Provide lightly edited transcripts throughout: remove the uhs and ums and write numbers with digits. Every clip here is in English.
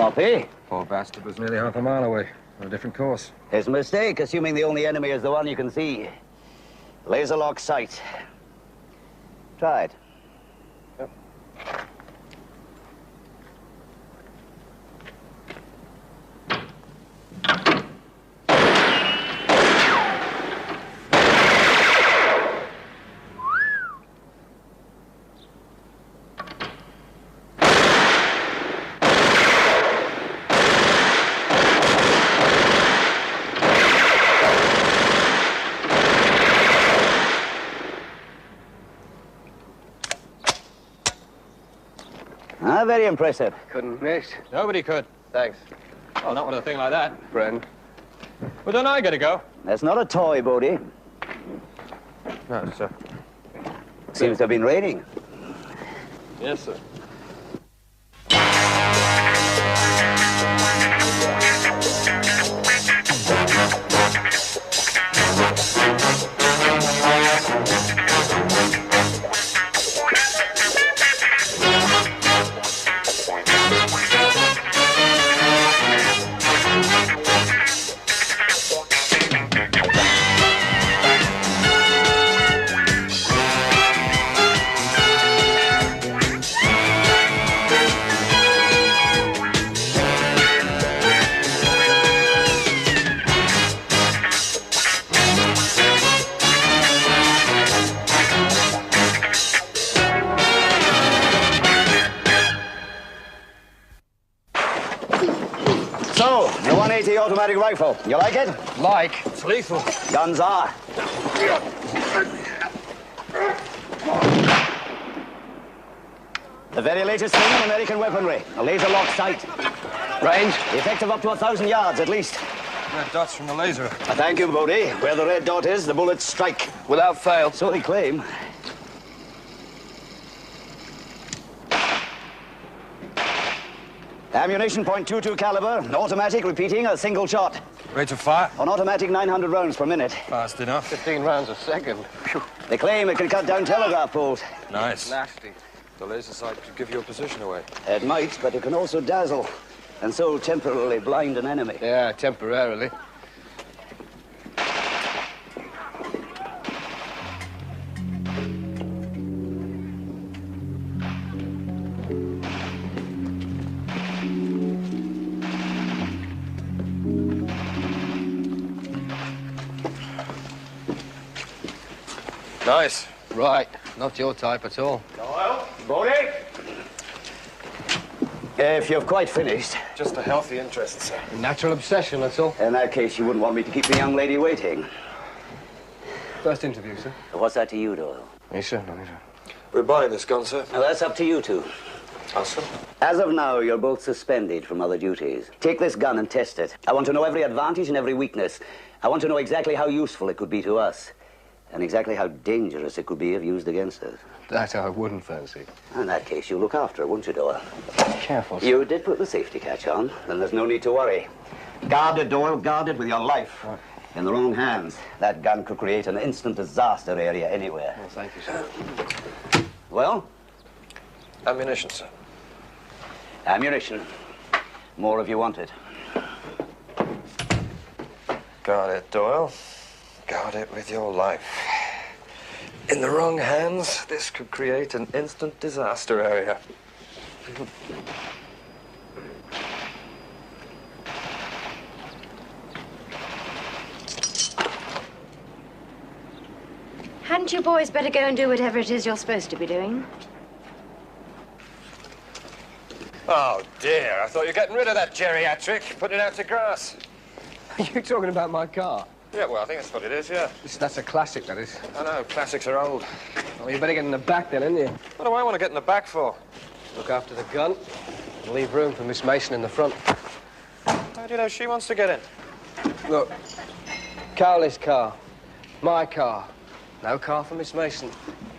Copy. Poor bastard was nearly half a mile away. On a different course. It's a mistake, assuming the only enemy is the one you can see. Laser lock sight. Try it. Yep. Very impressive. Couldn't miss. Nobody could. Thanks. Well, not with a thing like that, friend. Well, don't I get to go? That's not a toy, Bodie. No, sir. Seems to have been raining. Yes, sir. So, the 180 automatic rifle. You like it? Like? It's lethal. Guns are. The very latest thing in American weaponry. A laser lock sight. Range? Effective up to 1,000 yards at least. Red dots from the laser. Thank you, Bodie. Where the red dot is, the bullets strike. Without fail. So they claim. Ammunition .22 caliber, automatic, repeating, a single shot. Rate of fire? On automatic, 900 rounds per minute. Fast enough. 15 rounds a second. Phew. They claim it can cut down telegraph poles. Nice. Nasty. The laser sight could give your position away. It might, but it can also dazzle, and so temporarily blind an enemy. Yeah, temporarily. Nice. Right. Not your type at all. Doyle? Bodie? If you've quite finished, Just a healthy interest, sir. Natural obsession, that's all. in that case, you wouldn't want me to keep the young lady waiting. First interview, sir. What's that to you, Doyle? Yes, sir. No, sir. We're buying this gun, sir. Now, that's up to you two. Us, sir? As of now, you're both suspended from other duties. Take this gun and test it. I want to know every advantage and every weakness. I want to know exactly how useful it could be to us, and exactly how dangerous it could be if used against us. That I wouldn't fancy. In that case, you'll look after it, won't you, Doyle? Careful, sir. You did put the safety catch on, then there's no need to worry. Guard it, Doyle, guard it with your life. Right. In the wrong hands, that gun could create an instant disaster area anywhere. Well, thank you, sir. Well, Ammunition, sir. ammunition. More if you want it. Guard it, Doyle. Guard it with your life. In the wrong hands, this could create an instant disaster area. Hadn't you boys better go and do whatever it is you're supposed to be doing? Oh, dear. I thought you were getting rid of that geriatric, putting it out to grass. Are you talking about my car? Yeah, well, I think that's what it is, yeah. That's a classic, that is. I know, classics are old. Well, you better get in the back then, hadn't you? What do I want to get in the back for? Look after the gun and leave room for Miss Mason in the front. How do you know she wants to get in? Look, Carly's car, my car. No car for Miss Mason.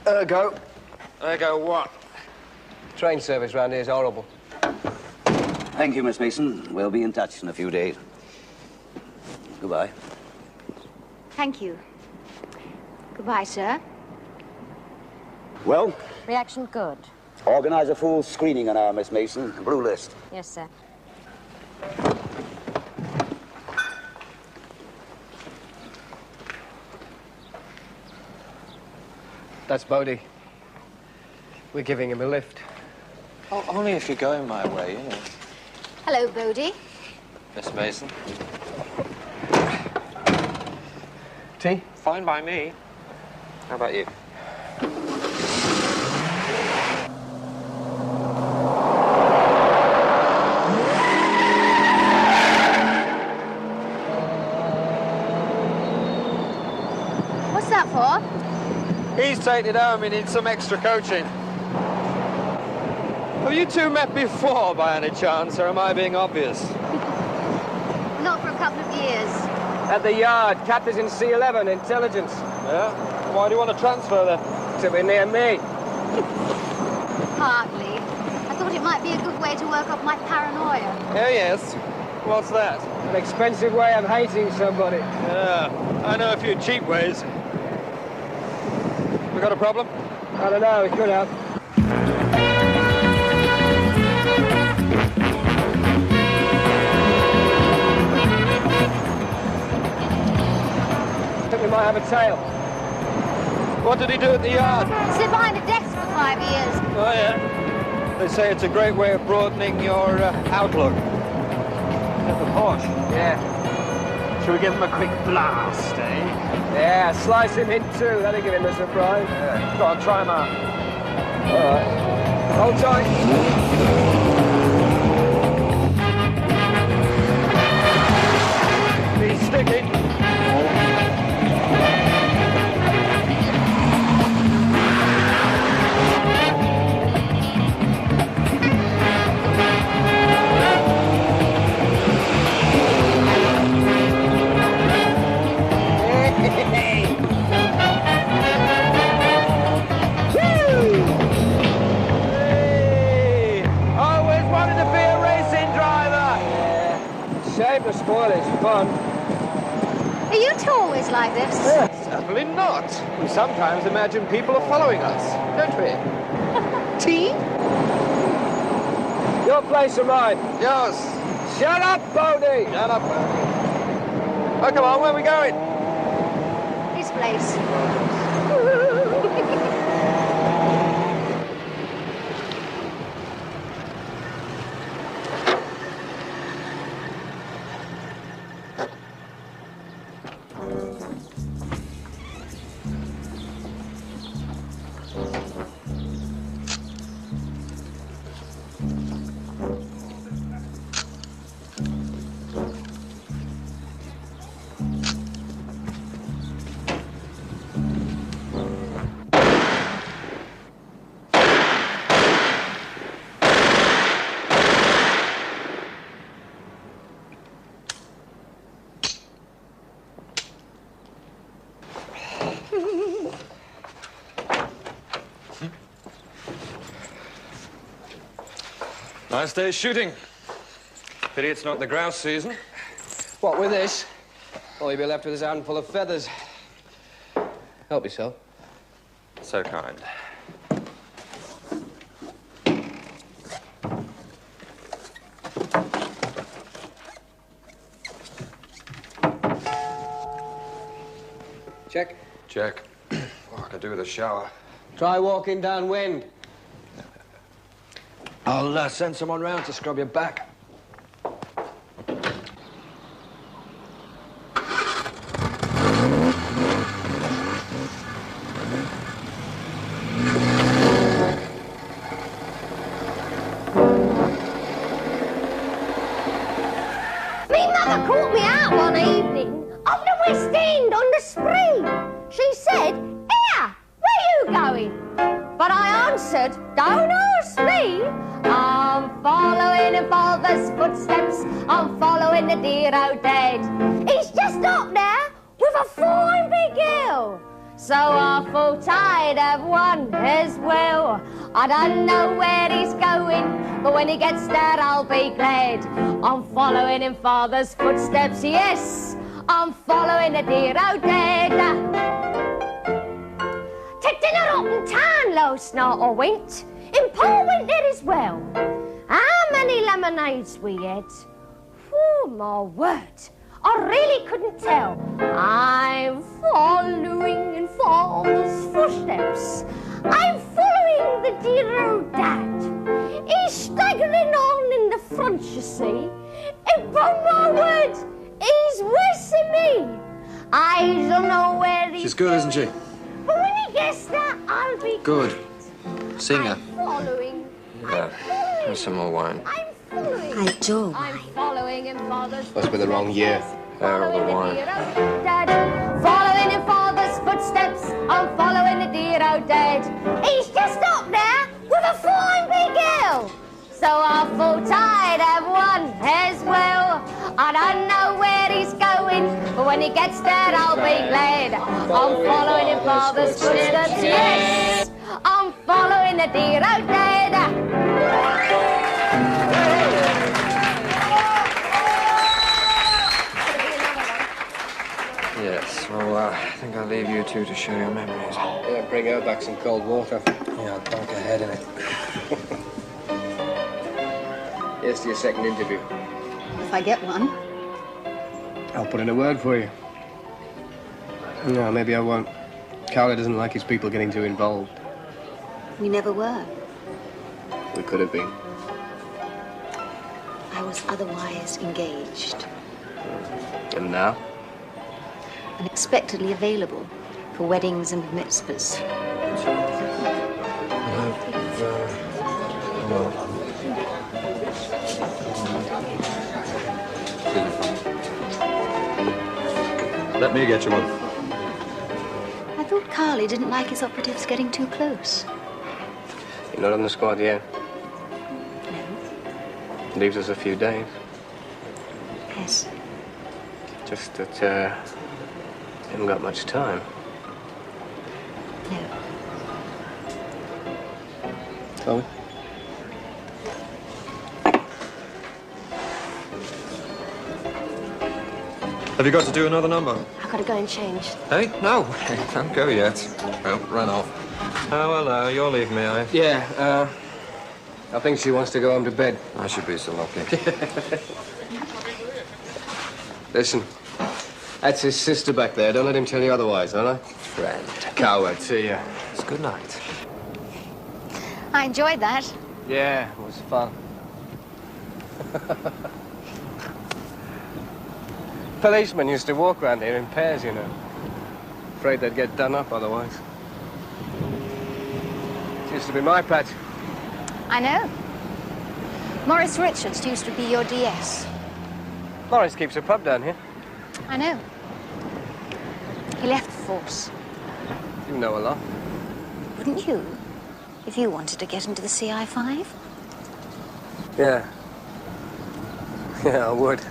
Ergo, Ergo what? train service round here is horrible. Thank you, Miss Mason. We'll be in touch in a few days. Goodbye. Thank you. Goodbye, sir. Well, Reaction good. organize a full screening on our Miss Mason. Blue list. Yes, sir. That's Bodie. We're giving him a lift. Oh, only if you're going my way, you know. Hello, Bodie. Miss Mason. Tea? Fine by me. How about you? What's that for? He's taking it home. He needs some extra coaching. Have you two met before, by any chance, or am I being obvious? Not for a couple of years. At the yard, captain's in C11, intelligence. Yeah? Why do you want to transfer then? To be near me. Hardly. I thought it might be a good way to work off my paranoia. Oh, yes. What's that? An expensive way of hating somebody. Yeah, I know a few cheap ways. We got a problem? I don't know, we could have. I think we might have a tail. What did he do at the yard? Sit behind a desk for 5 years. Oh, yeah. They say it's a great way of broadening your outlook. At the Porsche. Yeah. Should we give him a quick blast, eh? Yeah, slice him in two. That'll give him a surprise. Yeah. Go on, try him out. All right. Hold tight. He's sticky. Shame to spoil it. Fun. Are you two always like this? Certainly not. We sometimes imagine people are following us, don't we? Tea? Your place or mine? Yours. Shut up, Bodie! Shut up, Bodie. Oh, come on, where are we going? His place. Nice day shooting. Pity it's not the grouse season. What, with this? All you'll be left with is a handful of feathers. Help yourself. So kind. Check. Check. Oh, I could do with a shower. Try walking downwind. I'll send someone round to scrub your back. Me mother caught me out one evening up the West End on the spree. She said, "Here, where you going?" But I answered, "Don't ask me. I'm following in father's footsteps. I'm following the dear old dad. He's just up there with a fine big hill." So I thought I'd have one as well. I don't know where he's going, but when he gets there I'll be glad. I'm following in father's footsteps, yes. I'm following the dear old dad. Take dinner up in town last night, I went. And Paul went there as well. How many lemonades we had? Oh, my word. I really couldn't tell. I'm following in Father's footsteps. I'm following the dear old dad. He's staggering on in the front, you see. And by my word, he's worse than me. I don't know where he's She's good, isn't she? But when he gets there, I'll be Good. Singer. I'm following. Yeah. Have some more wine. I'm following. I do. I'm following in Father's Must be the wrong year. All the wine. Following in Father's footsteps, I'm following the dear old dad. He's just up there with a fine big girl. So I thought I'd have one as well. I don't know where he's going, but when he gets there, I'll be glad. I'm following in Father's footsteps, yes. I'm following the dear old dad. Yes, well, I think I'll leave you two to share your memories. Yeah, bring her back some cold water. Yeah, I'll dunk her head in it. Here's to your second interview. If I get one. I'll put in a word for you. No, maybe I won't. Carla doesn't like his people getting too involved. We never were. We could have been. I was otherwise engaged. And now? Unexpectedly available for weddings and mitzvahs. Let me get you one. I thought Carly didn't like his operatives getting too close. You're not on the squad yet. No? Leaves us a few days. Yes. Just that, haven't got much time. No. Chloe? Have you got to do another number? I've got to go and change. Hey? No, don't go yet. Well, run off. Oh, hello, you'll leave me, eh? Yeah, I think she wants to go home to bed. I should be so lucky. Listen, that's his sister back there. Don't let him tell you otherwise, all right? Friend. Coward, see ya. It's good night. I enjoyed that. Yeah, it was fun. Policemen used to walk around here in pairs, you know. Afraid they'd get done up otherwise. It used to be my patch. I know. Maurice Richards used to be your DS. Maurice keeps a pub down here. I know. He left the force. You know a lot. Wouldn't you? If you wanted to get into the CI5? Yeah. Yeah, I would.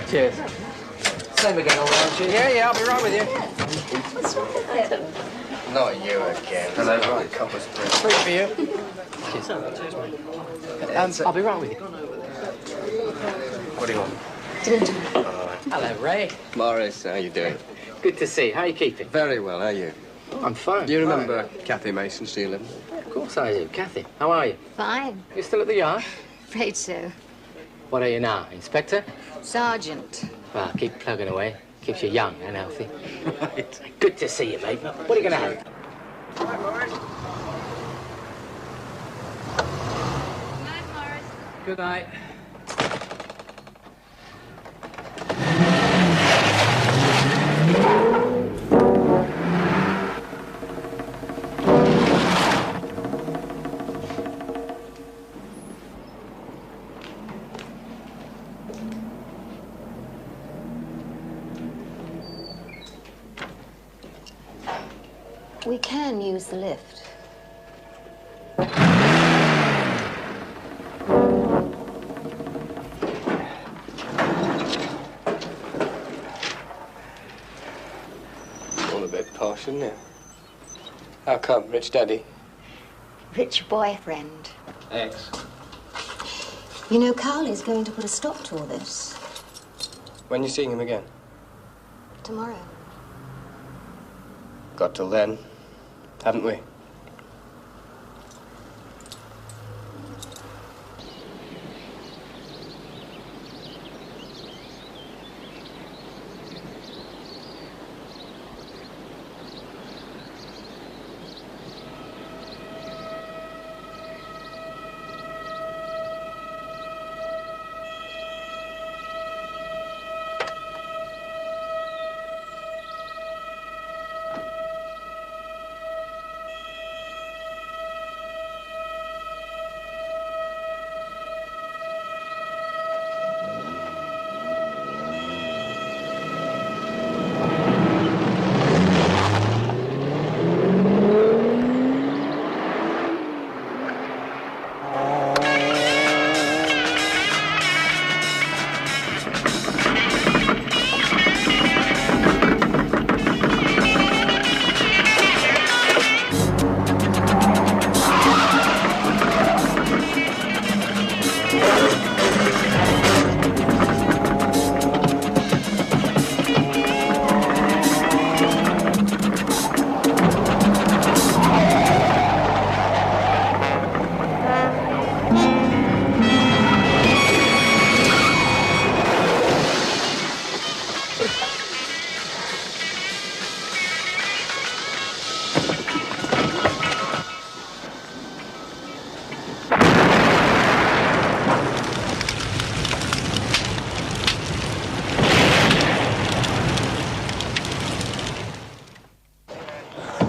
Cheers. Same again, all right, Chief? Yeah, I'll be right with you. What's wrong with him? Not you again. Hello. Right, compass print. Free for you. Cheers. I'll be right with you. What do you want? Hello, Ray. Maurice, how you doing? Good to see you. How are you keeping? Very well, how are you? I'm fine. You remember Kathy Mason, still living? Of course I do. Kathy, how are you? Fine. You still at the yard? Afraid so. What are you now, Inspector? Sergeant. Well, keep plugging away. Keeps you young and healthy. Right. Good to see you, mate. What are you going to have? Good night. We can use the lift. All a bit. shouldn't it? How come? Rich daddy? Rich boyfriend. Ex. You know, Carl is going to put a stop to all this. When you seeing him again? Tomorrow. Got till then, haven't we?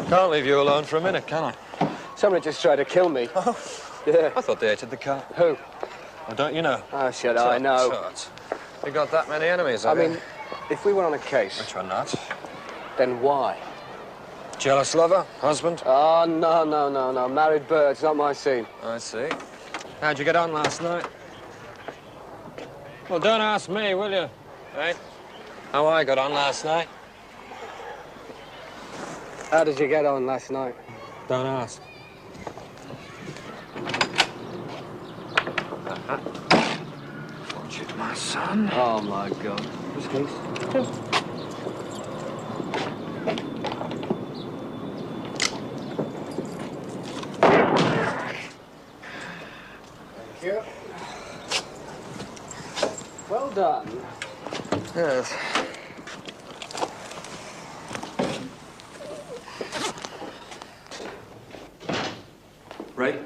Can't leave you alone for a minute, can I? Somebody just tried to kill me. Oh, Yeah. I thought they hated the car. Who? Well, don't you know? Oh, shit, I know. Tut. You got that many enemies, I have you? mean, if we were on a case, Which one not? then why? Jealous lover? Husband? Oh, no. Married birds, not my scene. I see. How'd you get on last night? Well, don't ask me, will you? Right? How I got on last night? How did you get on last night? Don't ask. Watch it, my son. Oh, my God. This case? Thank you. Well done. Yes. Ready?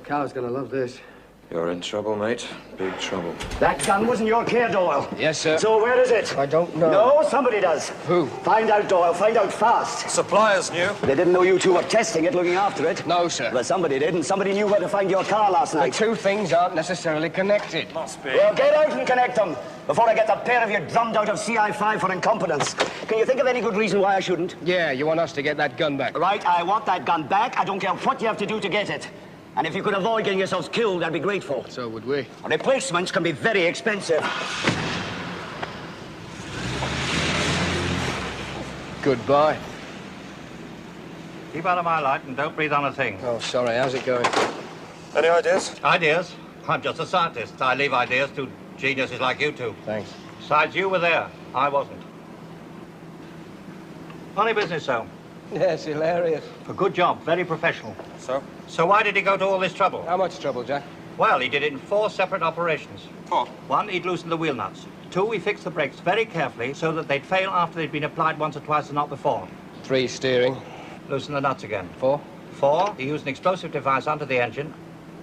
Carl's gonna love this. You're in trouble, mate. Big trouble. That gun was in your care, Doyle. Yes, sir. So where is it? I don't know. No, somebody does. Who? Find out, Doyle. Find out fast. Suppliers knew. They didn't know you two were testing it, looking after it. No, sir. But somebody did, and somebody knew where to find your car last The night. two things aren't necessarily connected. Must be. Well, get out and connect them before I get the pair of you drummed out of CI5 for incompetence. Can you think of any good reason why I shouldn't? Yeah, you want us to get that gun back. Right, I want that gun back. I don't care what you have to do to get it. And if you could avoid getting yourselves killed, I'd be grateful. So would we. Replacements can be very expensive. Goodbye. Keep out of my light and don't breathe on a thing. Oh, sorry. How's it going? Any ideas? Ideas? I'm just a scientist. I leave ideas to geniuses like you two. Thanks. Besides, you were there. I wasn't. Funny business, though. Yes, hilarious. A good job. Very professional. So? So why did he go to all this trouble? How much trouble, Jack? Well, he did it in 4 separate operations. 4? 1, he'd loosened the wheel nuts. 2, he fixed the brakes very carefully so that they'd fail after they'd been applied once or twice and not before. 3, steering. Loosen the nuts again. 4. 4, he used an explosive device under the engine,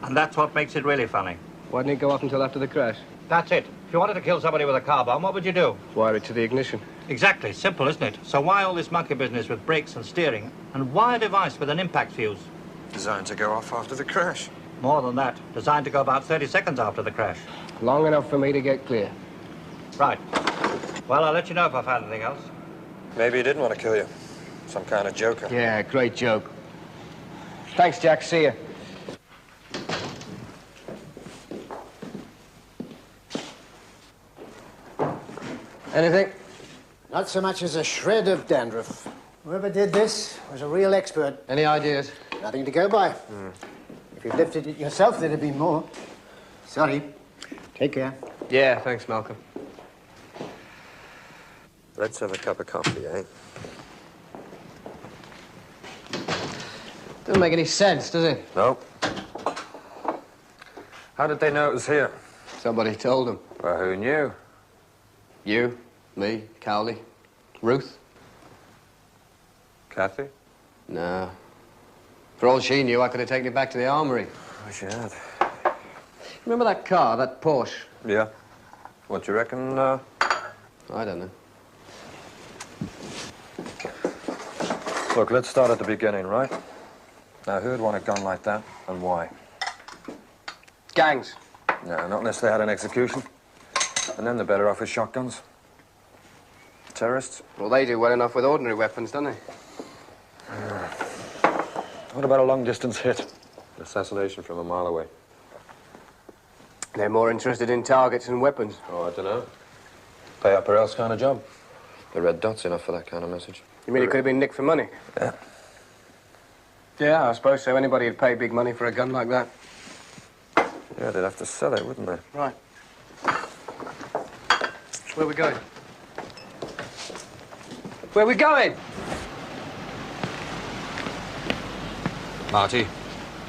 and that's what makes it really funny. Why didn't it go off until after the crash? That's it. If you wanted to kill somebody with a car bomb, what would you do? Wire it to the ignition. Exactly. Simple, isn't it? So why all this monkey business with brakes and steering? And why a device with an impact fuse? Designed to go off after the crash. More than that. Designed to go about 30 seconds after the crash. Long enough for me to get clear. Right. Well, I'll let you know if I find anything else. Maybe he didn't want to kill you. Some kind of joker. Yeah, great joke. Thanks, Jack. See ya. Anything? Not so much as a shred of dandruff. Whoever did this was a real expert. Any ideas? Nothing to go by. If you'd lifted it yourself, there'd have been more. Sorry. Take care. Yeah, thanks, Malcolm. Let's have a cup of coffee, eh? Doesn't make any sense, does it? No. How did they know it was here? Somebody told them. Well, who knew? You, me, Cowley, Ruth? Kathy? No. For all she knew, I could have taken it back to the armory. Wish you had. Remember that car, that Porsche? Yeah. What do you reckon, I don't know. Look, let's start at the beginning, right? Now, who'd want a gun like that, and why? Gangs. No, not unless they had an execution. And then they're better off with shotguns. Terrorists? Well, they do well enough with ordinary weapons, don't they? What about a long-distance hit? Assassination from a mile away. They're more interested in targets and weapons. Oh, I don't know. Pay up or else kind of job. The red dot's enough for that kind of message. You mean it could have been nicked for money? Yeah. Yeah, I suppose so. Anybody would pay big money for a gun like that. Yeah, they'd have to sell it, wouldn't they? Right. Where are we going? Where are we going? Marty.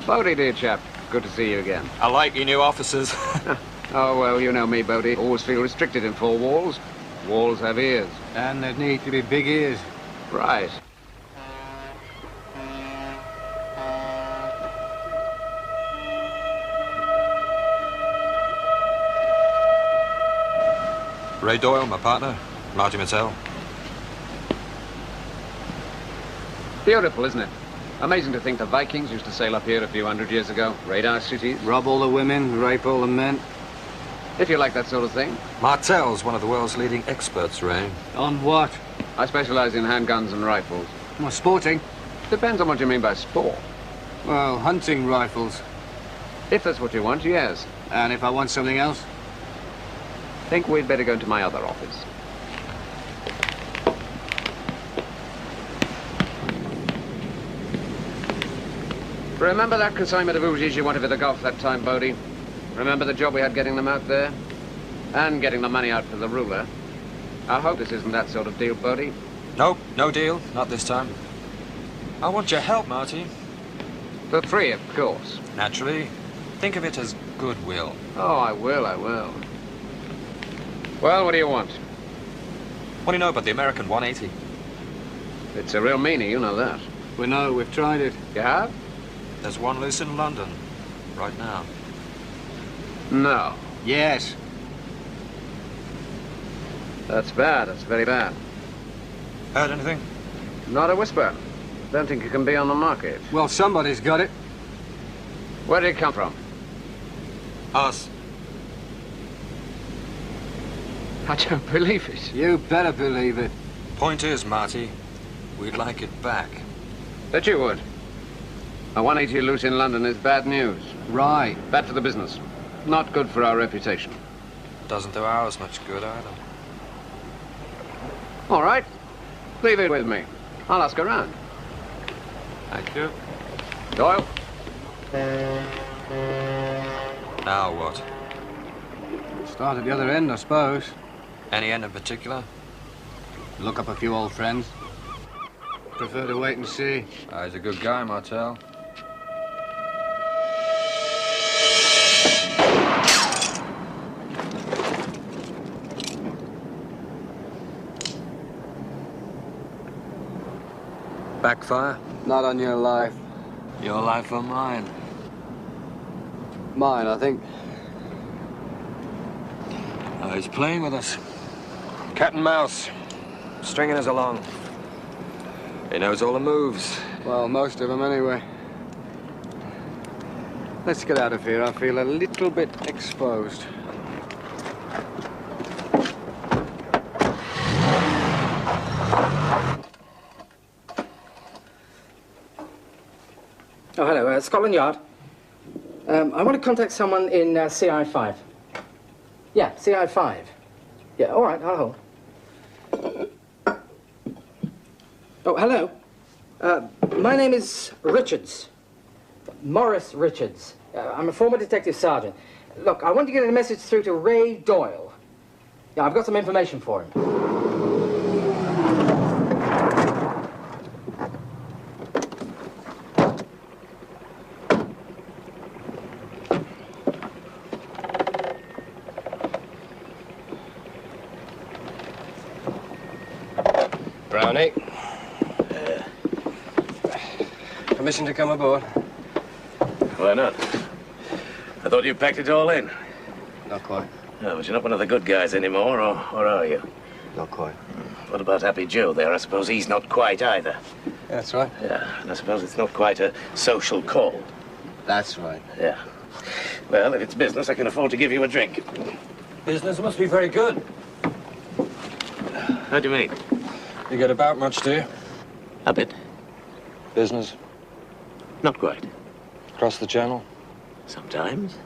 Bodie, dear chap. Good to see you again. I like your new officers. Oh, well, you know me, Bodie. Always feel restricted in four walls. Walls have ears. And there'd need to be big ears. Right. Ray Doyle, my partner. Marty Mattel. Beautiful, isn't it? Amazing to think the Vikings used to sail up here a few hundred years ago. Raid our cities. Rob all the women, rape all the men. If you like that sort of thing. Martel's one of the world's leading experts, Ray. On what? I specialize in handguns and rifles. Well, sporting. Depends on what you mean by sport. Well, hunting rifles. If that's what you want, yes. And if I want something else? Think we'd better go to my other office. Remember that consignment of Uzis you wanted for the golf that time, Bodie? Remember the job we had getting them out there? And getting the money out for the ruler? I hope this isn't that sort of deal, Bodie. Nope, no deal. Not this time. I want your help, Marty. For free, of course. Naturally. Think of it as goodwill. Oh, I will. Well, what do you want? What do you know about the American 180? It's a real meanie, you know that. We know, we've tried it. You have? There's one loose in London. Right now. No. Yes. That's bad. That's very bad. Heard anything? Not a whisper. Don't think it can be on the market. Well, somebody's got it. Where did it come from? Us. I don't believe it. You better believe it. Point is, Marty, we'd like it back. That you would. A 180 loose in London is bad news. Right. Bad for the business. Not good for our reputation. Doesn't do ours much good either. All right. Leave it with me. I'll ask around. Thank you. Doyle? Now what? Start at the other end, I suppose. Any end in particular? Look up a few old friends. Prefer to wait and see. He's a good guy, Martel. Backfire? Not on your life. Your life or mine? Mine, I think. Oh, he's playing with us. Cat and mouse. Stringing us along. He knows all the moves. Well, most of them anyway. Let's get out of here. I feel a little bit exposed. Oh, hello, Scotland Yard. I want to contact someone in CI5. Yeah, CI5. Yeah, all right, I'll hold. Oh, hello. My name is Richards. Morris Richards. I'm a former detective sergeant. Look, I want to get a message through to Ray Doyle. Yeah, I've got some information for him. Brownie. Permission to come aboard? Why not? I thought you packed it all in. Not quite. No, but you're not one of the good guys anymore, or are you? Not quite. What about Happy Joe there? I suppose he's not quite either. That's right. Yeah, and I suppose it's not quite a social call. That's right. Yeah. Well, if it's business, I can afford to give you a drink. Business must be very good. How do you mean? You get about much, do you? A bit. Business? Not quite. Across the channel? Sometimes.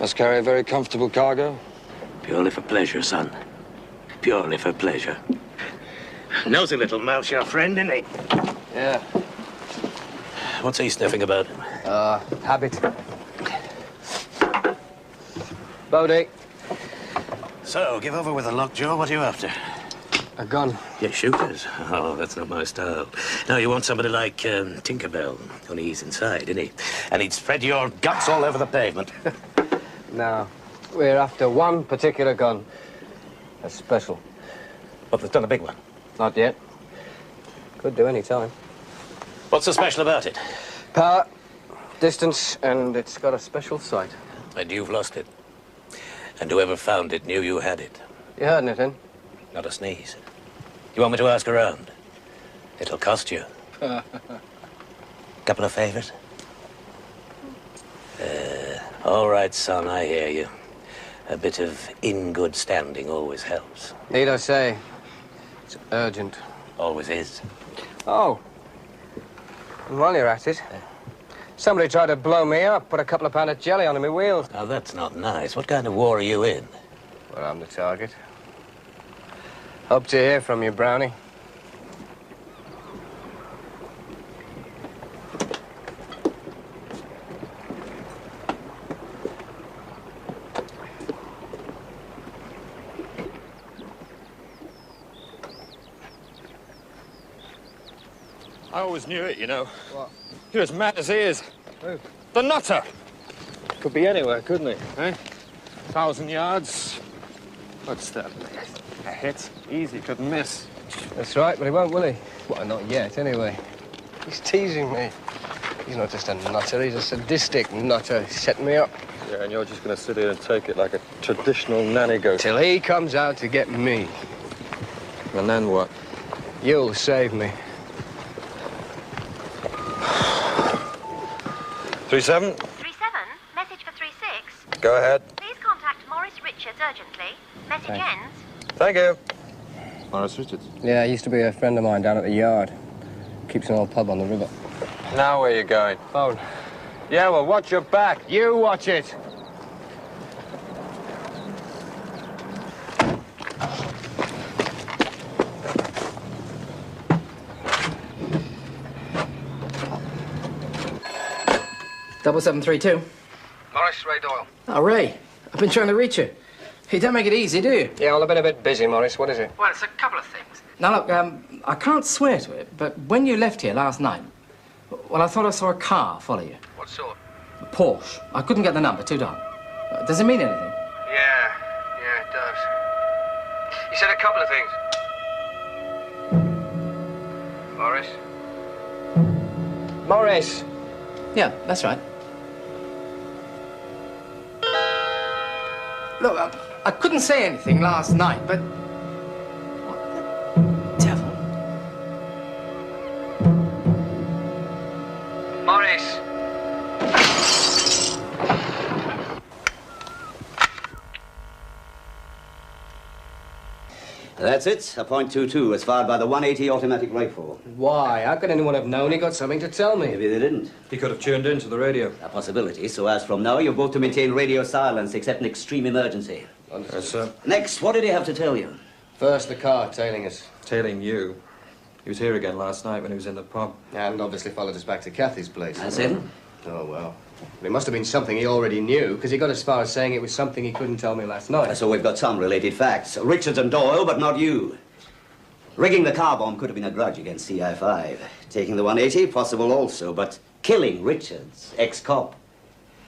Must carry a very comfortable cargo? Purely for pleasure, son. Purely for pleasure. Nosy little mouse, your friend, isn't he? Yeah. What's he sniffing about? Habit. Bodie. So, give over with the lockjaw. What are you after? A gun. Yeah, shooters. Oh, that's not my style. No, you want somebody like Tinkerbell. Only he's inside, isn't he? And he'd spread your guts all over the pavement. No. We're after one particular gun. A special. But they've done a big one. Not yet. Could do any time. What's so special about it? Power, distance, and it's got a special sight. And you've lost it. And whoever found it knew you had it. You heard anything? Not a sneeze. You want me to ask around? It'll cost you. Couple of favors? All right, son, I hear you. A bit of in good standing always helps. Need I say, it's urgent. Always is. Oh. And while you're at it, somebody tried to blow me up, put a couple of pounds of jelly on my wheels. Now, that's not nice. What kind of war are you in? Well, I'm the target. Hope to hear from you, Brownie. I always knew it, you know. What? You're as mad as he is. Who? The nutter. Could be anywhere, couldn't he? Eh? 1,000 yards. What's that? A hit. Easy, couldn't miss. That's right, but he won't, will he? Well, not yet, anyway. He's teasing me. He's not just a nutter, he's a sadistic nutter. He's setting me up. Yeah, and you're just going to sit here and take it like a traditional nanny goat. Till he comes out to get me. And then what? You'll save me. 37? 37? Message for 36? Go ahead. Please contact Morris Richards urgently. Message Thanks. ends. Thank you. Morris Richards. Yeah, he used to be a friend of mine down at the yard. Keeps an old pub on the river. Now where you going? Phone. Yeah, well, watch your back. You watch it. Double 732. Morris, Ray Doyle. Oh, Ray. I've been trying to reach you. You don't make it easy, do you? Yeah, well, I've been a bit busy, Morris. What is it? Well, it's a couple of things. Now, look, I can't swear to it, but when you left here last night, well, I thought I saw a car follow you. What sort? A Porsche. I couldn't get the number, too dark. Does it mean anything? Yeah, it does. He said a couple of things. Morris? Morris! Yeah, that's right. Look, I couldn't say anything last night, but... What the devil? Morris! That's it. A .22 as fired by the 180 automatic rifle. Why? How could anyone have known he got something to tell me? Maybe they didn't. He could have tuned into the radio. A possibility. So as from now, you're both to maintain radio silence except in extreme emergency. Yes, sir. Next, what did he have to tell you? First, the car tailing us. Tailing you. He was here again last night when he was in the pub. And obviously followed us back to Kathy's place. That's it? Oh, well. But it must have been something he already knew, because he got as far as saying it was something he couldn't tell me last night. So we've got some related facts. Richards and Doyle, but not you. Rigging the car bomb could have been a grudge against CI5. Taking the 180, possible also, but killing Richards, ex-cop.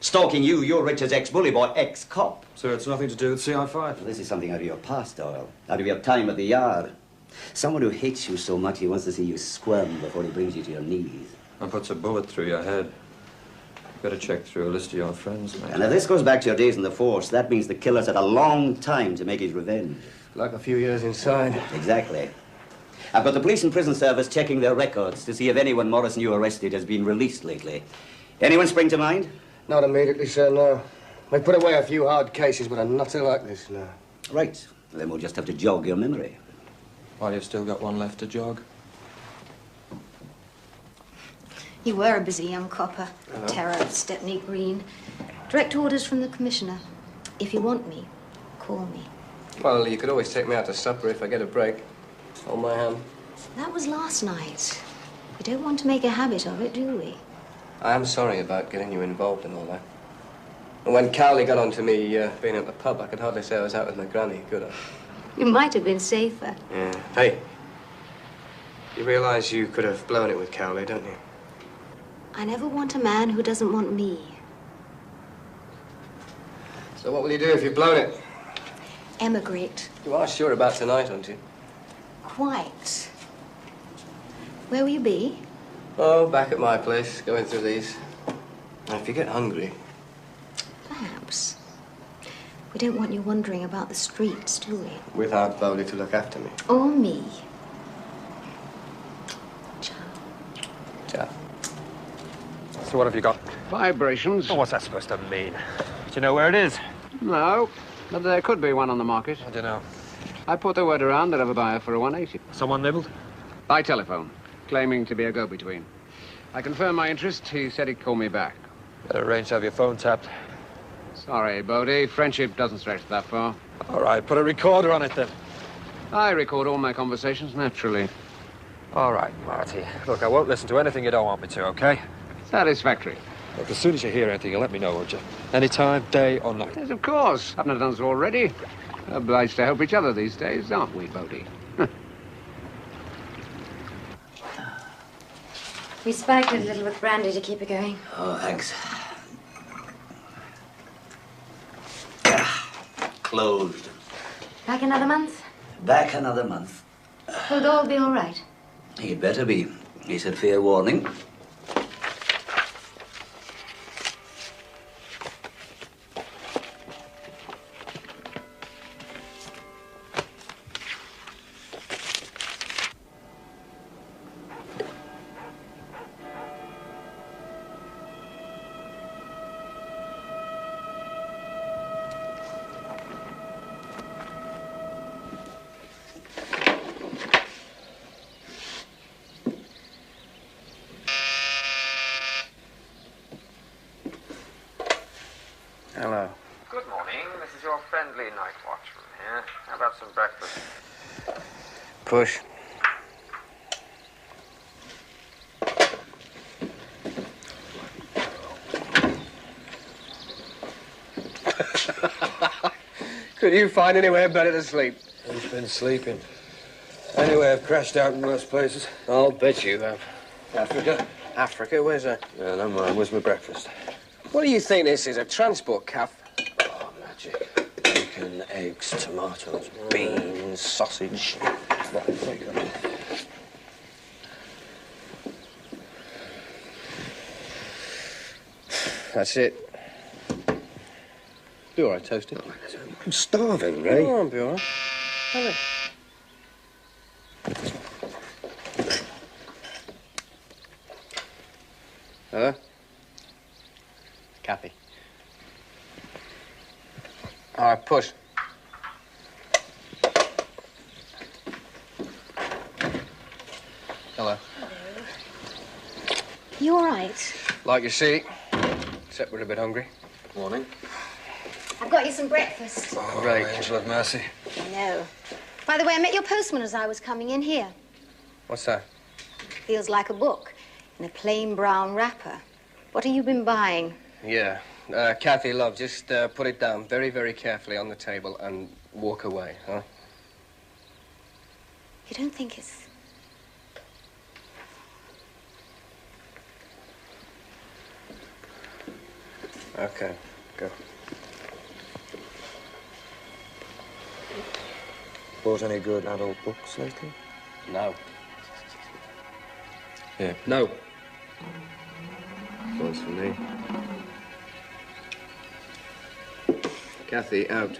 Stalking you, you're Richards' ex-bully boy, ex-cop. So it's nothing to do with CI5? This is something out of your past, Doyle. Out of your time at the yard. Someone who hates you so much he wants to see you squirm before he brings you to your knees. And puts a bullet through your head. Better check through a list of your friends, mate. And if this goes back to your days in the force, that means the killer's had a long time to make his revenge. Like a few years inside. Exactly. I've got the police and prison service checking their records to see if anyone Morris and you arrested has been released lately. Anyone spring to mind? Not immediately, sir, no. They put away a few hard cases, but a nutter like this, no. Right. Then we'll just have to jog your memory. While you've still got one left to jog. You were a busy young copper. Terror of Stepney Green. Direct orders from the commissioner. If you want me, call me. Well, you could always take me out to supper if I get a break. Hold my hand. That was last night. We don't want to make a habit of it, do we? I am sorry about getting you involved in all that. And when Cowley got on to me being at the pub, I could hardly say I was out with my granny, could I? You might have been safer. Yeah. Hey, you realize you could have blown it with Cowley, don't you? I never want a man who doesn't want me. So what will you do if you've blown it? Emigrate. You are sure about tonight, aren't you? Quite. Where will you be? Oh, back at my place, going through these. Now, if you get hungry... Perhaps. We don't want you wandering about the streets, do we? Without Bodie to look after me. Or me. Ciao. Ciao. So what have you got? Vibrations. Oh, what's that supposed to mean? Do you know where it is? No, but there could be one on the market. I don't know. I put the word around that I have a buyer for a 180. Someone nibbled? By telephone, claiming to be a go-between. I confirmed my interest. He said he'd call me back. Better arrange to have your phone tapped. Sorry, Bodie. Friendship doesn't stretch that far. All right, put a recorder on it then. I record all my conversations naturally. All right, Marty. Look, I won't listen to anything you don't want me to, okay? Satisfactory. Look, as soon as you hear anything, you let me know, won't you? Any time, day or night. Yes, of course. Haven't I done so already? Obliged to help each other these days, aren't we, Bodie? We spiked it a little with brandy to keep it going. Oh, thanks. Closed. Back another month? Back another month. Will Doyle be all right? He'd better be. He said fair warning. Hello. Good morning. This is your friendly night watchman here. How about some breakfast? Push. Could you find anywhere better to sleep? Who's been sleeping? Anyway, I've crashed out in worse places. I'll bet you have. Africa? Africa? Where's that? Yeah, never mind. Where's my breakfast? What do you think this is, a transport calf? Oh, magic. Bacon, eggs, tomatoes, beans, sausage. Right, take it up. That's it. Be all right, Toasty. I'm starving, Ray. Oh, I'll be all right. Hurry. Hello? Kathy. All right, push. Hello. You all right? Like you see, except we're a bit hungry. Morning. I've got you some breakfast. Oh, Ray, angel of mercy. I know. By the way, I met your postman as I was coming in here. What's that? Feels like a book in a plain brown wrapper. What have you been buying? Yeah. Kathy, love, just put it down very, very carefully on the table and walk away, huh? You don't think it's... Okay, go. Bought any good adult books lately? No. Yeah. No. Voice for me. Kathy, out.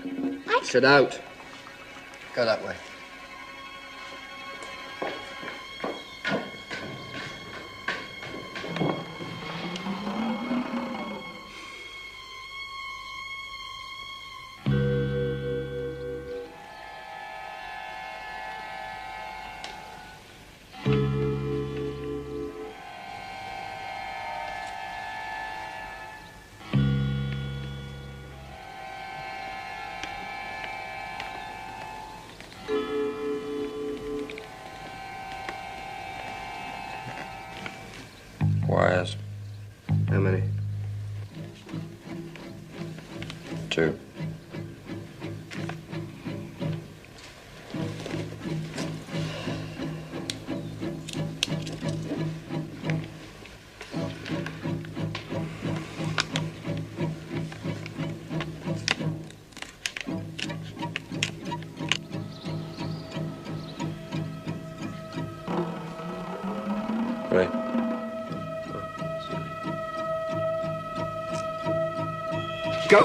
Sit out. Go that way. Wires. How many? 2. Right. Go!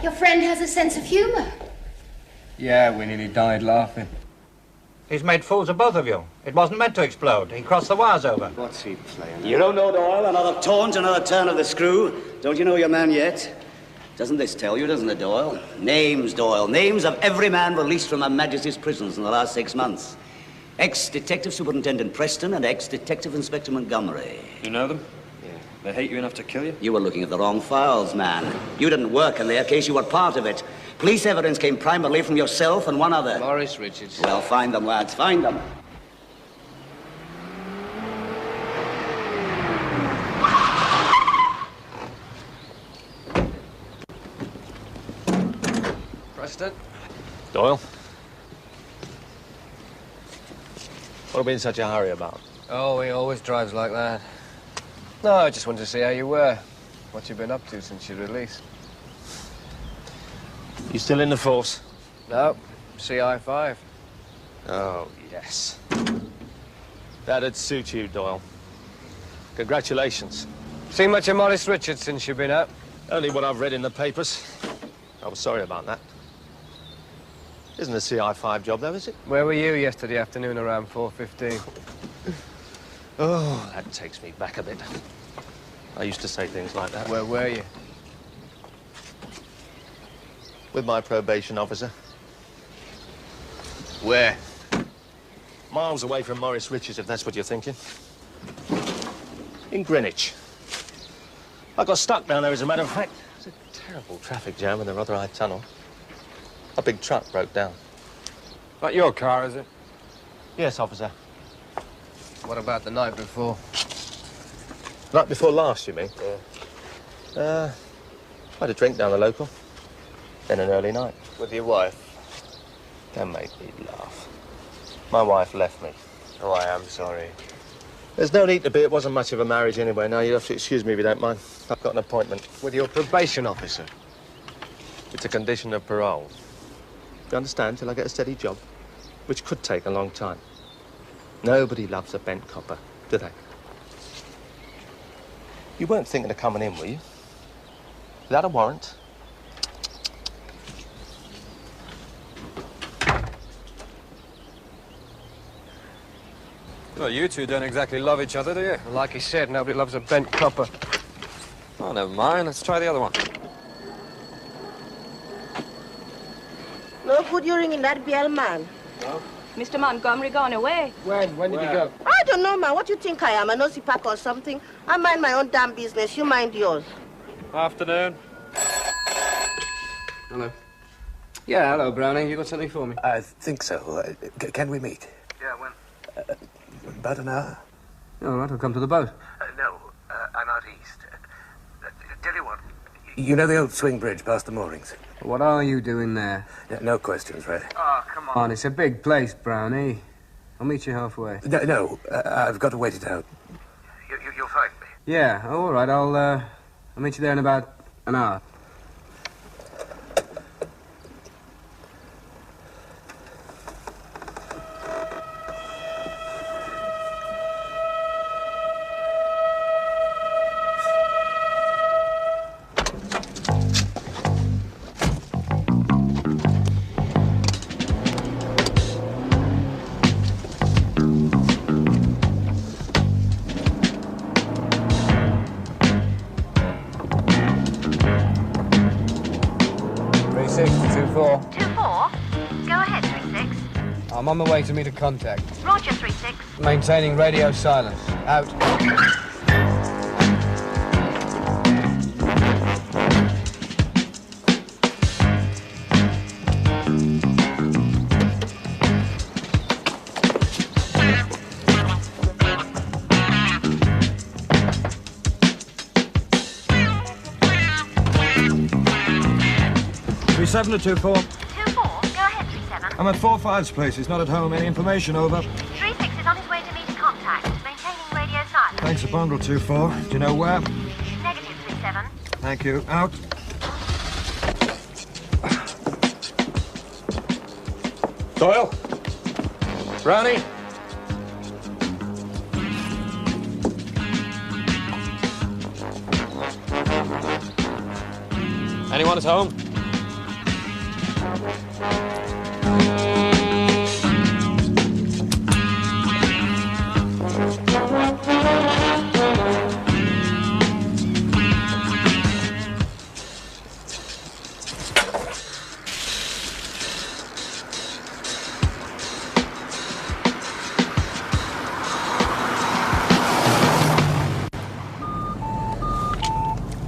Your friend has a sense of humor. Yeah, we nearly died laughing. He's made fools of both of you. It wasn't meant to explode. He crossed the wires over. What's he playing? You don't know, Doyle. Another taunt, another turn of the screw. Don't you know your man yet? Doesn't this tell you, doesn't it, Doyle? Names, Doyle. Names of every man released from Her Majesty's prisons in the last 6 months. Ex-Detective Superintendent Preston and ex-Detective Inspector Montgomery. You know them? Yeah. They hate you enough to kill you? You were looking at the wrong files, man. You didn't work in their case. You were part of it. Police evidence came primarily from yourself and one other. Morris Richards. Well, find them, lads. Find them. Preston? Doyle? What are we in such a hurry about? Oh, he always drives like that. No, I just wanted to see how you were. What you've been up to since your release. You still in the force? No, CI5. Oh, yes. That'd suit you, Doyle. Congratulations. Seen much of Morris Richards since you've been out? Only what I've read in the papers. I was sorry about that. Isn't a CI5 job, though, is it? Where were you yesterday afternoon around 4:15? Oh, that takes me back a bit. I used to say things like that. Where were you? With my probation officer. Where? Miles away from Morris Richards, if that's what you're thinking. In Greenwich. I got stuck down there, as a matter of fact. It was a terrible traffic jam in the Rotherhithe Tunnel. A big truck broke down. Not your car, is it? Yes, officer. What about the night before? Night before last, you mean? Yeah. I had a drink down the local. Then an early night. With your wife? That made me laugh. My wife left me. Oh, I am sorry. There's no need to be. It wasn't much of a marriage anyway. Now, you'll have to excuse me if you don't mind. I've got an appointment. With your probation officer? It's a condition of parole. You understand? Till I get a steady job, which could take a long time. Nobody loves a bent copper, do they? You weren't thinking of coming in, were you? Without a warrant? Well, you two don't exactly love each other, do you? Like he said, nobody loves a bent copper. Oh, never mind. Let's try the other one. No good you ringing that bell, man. No? Mr. Montgomery gone away. When? When did he go? I don't know, man. What you think I am? A nosy pack or something? I mind my own damn business. You mind yours. Afternoon. Hello. Yeah, hello, Brownie. You got something for me? I think so. Can we meet? Yeah, when? About an hour. All right, I'll come to the boat. No, I'm out east. Tell you what. You know the old swing bridge past the moorings? What are you doing there? Yeah, no questions, right? Oh, come On, it's a big place, Brownie. I'll meet you halfway. No, I've got to wait it out. You'll find me. Yeah, all right. I'll meet you there in about an hour. I'm on my way to meet a contact. Roger, 3-6. Maintaining radio silence. Out. 37 to 24. 2-4, go ahead, 3-7. I'm at 4-5's place. He's not at home. Any information, over? 3-6 is on his way to meet a contact. Maintaining radio silence. Thanks a bundle, 2-4. Do you know where? Negative, 3-7. Thank you. Out. Doyle? Brownie? Anyone at home?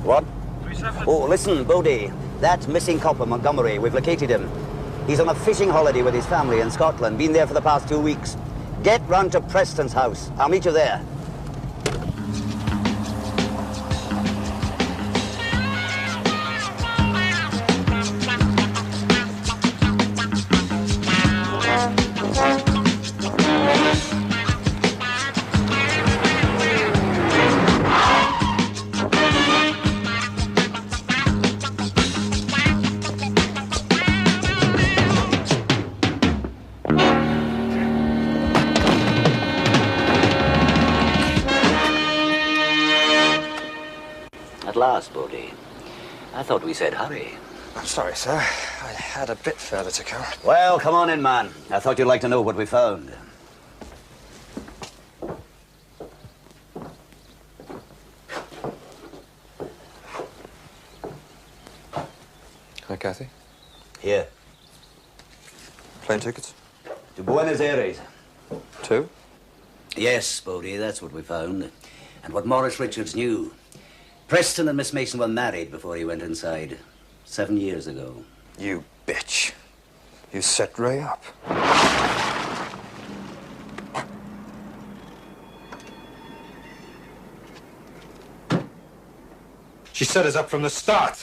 What? Oh, listen, Bodie. That missing copper, Montgomery, we've located him. He's on a fishing holiday with his family in Scotland. Been there for the past 2 weeks. Get round to Preston's house. I'll meet you there. At last, Bodie. I thought we said hurry. I'm sorry, sir. I had a bit further to go. Well, come on in, man. I thought you'd like to know what we found. Hi, Kathy. Here. Plane tickets? To Buenos Aires. 2? Yes, Bodie, that's what we found. And what Morris Richards knew. Preston and Miss Mason were married before he went inside. 7 years ago. You bitch. You set Ray up. She set us up from the start.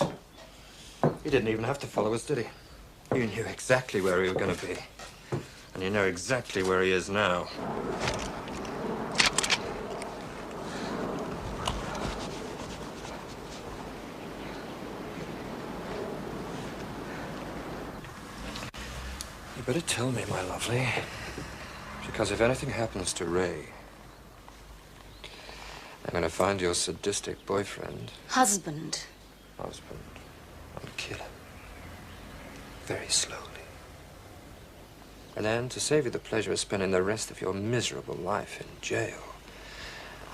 He didn't even have to follow us, did he? You knew exactly where we were going to be. And you know exactly where he is now. You better tell me, my lovely. Because if anything happens to Ray, I'm going to find your sadistic boyfriend. Husband. Husband. And kill him. Very slowly. And then, to save you the pleasure of spending the rest of your miserable life in jail,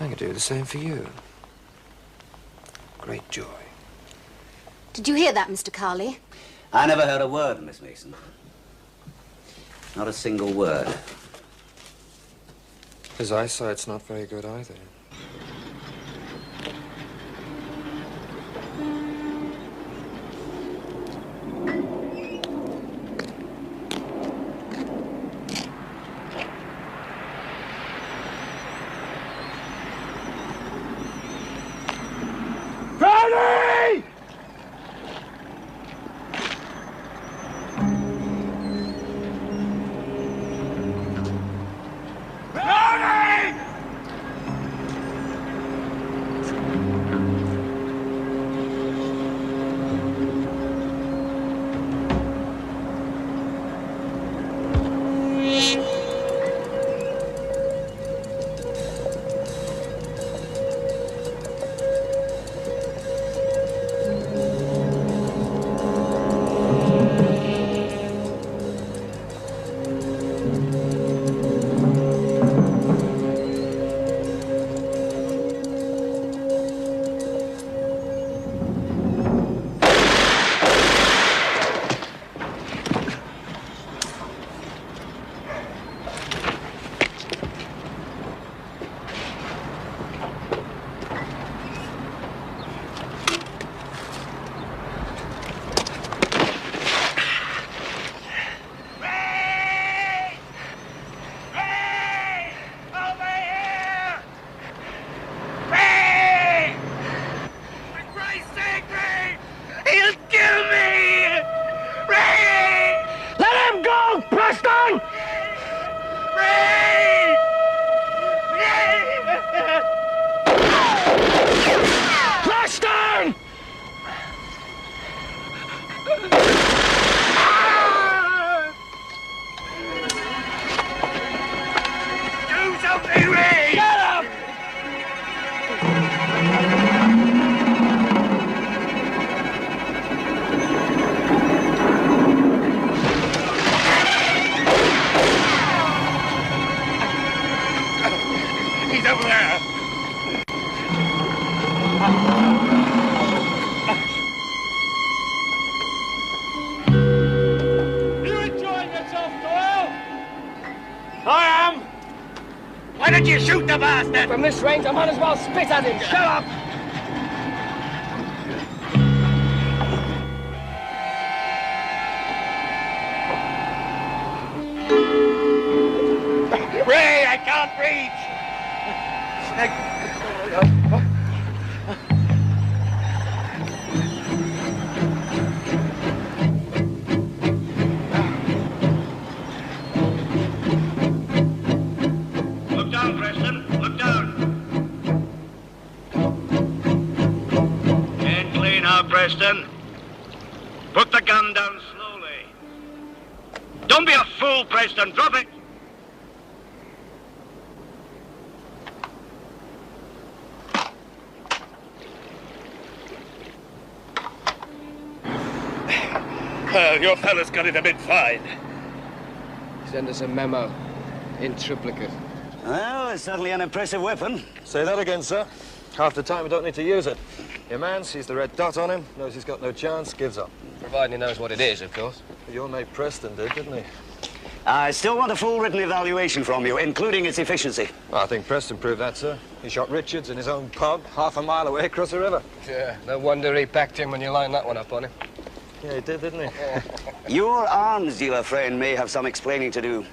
I can do the same for you. Great joy. Did you hear that, Mr. Carley? I never heard a word, Miss Mason. Not a single word. His eyesight's not very good either. Brownie! Brownie! Why did you shoot the bastard? From this range, I might as well spit at him. Shut up! Ray, I can't reach! Look down, Preston. Look down. Get clean out, Preston. Put the gun down slowly. Don't be a fool, Preston. Drop it. Your fella's got it a bit fine. Send us a memo. In triplicate. Well, it's certainly an impressive weapon. Say that again, sir. Half the time we don't need to use it. Your man sees the red dot on him, knows he's got no chance, gives up. Providing he knows what it is, of course. Your mate Preston did, didn't he? I still want a full written evaluation from you, including its efficiency. Well, I think Preston proved that, sir. He shot Richards in his own pub, half a mile away across the river. Yeah, no wonder he backed him when you lined that one up on him. Yeah, he did, didn't he? Your arms dealer friend may have some explaining to do.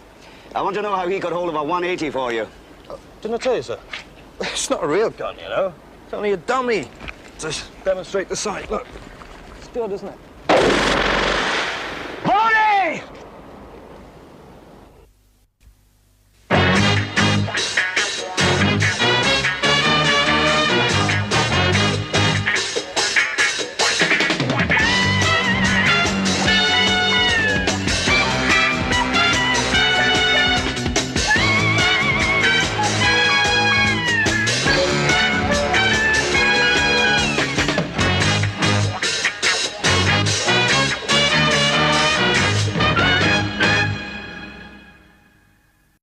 I want to know how he got hold of a 180 for you. Didn't I tell you, sir? It's not a real gun, you know. It's only a dummy. To demonstrate the sight. Look. It's good, isn't it? Bodie!